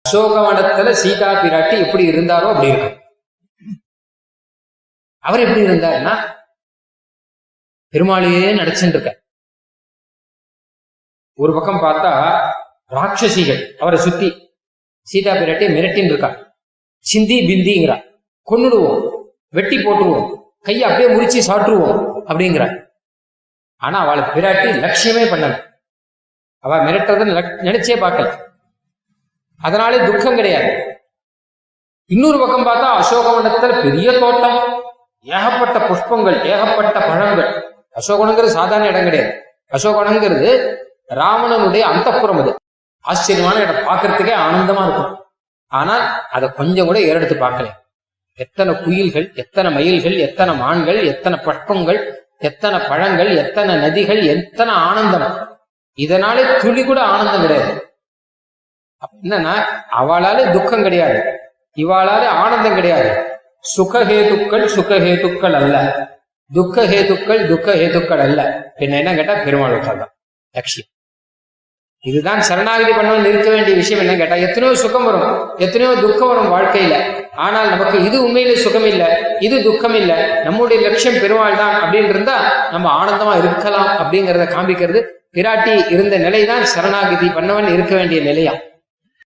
அசோகவனத்துல சீதா பிராட்டி எப்படி இருந்தாரோ அப்படி இருக்கும். அவர் எப்படி இருந்தார்னா பெருமாளையே நடிச்சுட்டு இருக்க. ஒரு பக்கம் பார்த்தா ராட்சசிகள் அவரை சுத்தி சீதா பிராட்டியை மிரட்டின்னு இருக்கா. சிந்தி பிந்திங்கிறா, கொன்னுடுவோம், வெட்டி போட்டுருவோம், கையை அப்படியே முறிச்சு சாட்டுருவோம் அப்படிங்கிற. ஆனா அவளை பிராட்டி லட்சியமே பண்ணல. அவ மிரட்டுறதுன்னு நினைச்சே பார்க்கல. அதனாலே துக்கம் கிடையாது. இன்னொரு பக்கம் பார்த்தா அசோகவனத்துல பெரிய தோட்டம், ஏகப்பட்ட புஷ்பங்கள், ஏகப்பட்ட பழங்கள். அசோகவனங்கிறது சாதாரண இடம் கிடையாது. அசோகவனங்கிறது ராவணனுடைய அந்தப்புறம். அது ஆச்சரியமான இடம், பார்க்கறதுக்கே ஆனந்தமா இருக்கும். ஆனால் அதை கொஞ்சம் கூட ஏறெடுத்து பார்க்கல. எத்தனை குயில்கள், எத்தனை மயில்கள், எத்தனை மான்கள், எத்தனை புஷ்பங்கள், எத்தனை பழங்கள், எத்தனை நதிகள், எத்தனை ஆனந்தம். இதனாலே துளி கூட ஆனந்தம் கிடையாது. என்னன்னா அவளாலே துக்கம் கிடையாது, இவாளாலே ஆனந்தம் கிடையாது. சுகஹேதுக்கள் சுகஹேதுக்கள் அல்ல, துக்கஹேதுக்கள் துக்கஹேதுக்கள் அல்ல. பின்ன என்ன கேட்டா பெருமாள் தான் லட்சியம். இதுதான் சரணாகதி பண்ணவன் இருக்க வேண்டிய விஷயம். என்ன கேட்டா எத்தனையோ சுகம் வரும், எத்தனையோ துக்கம் வரும் வாழ்க்கையில. ஆனால் நமக்கு இது உண்மையிலே சுகம் இல்லை, இது துக்கம் இல்லை, நம்முடைய லட்சியம் பெருமாள் தான் அப்படின்னு இருந்தா நம்ம ஆனந்தமா இருக்கலாம் அப்படிங்கிறத காண்பிக்கிறது. பிராட்டி இருந்த நிலைதான் சரணாகதி பண்ணவன் இருக்க வேண்டிய நிலையா.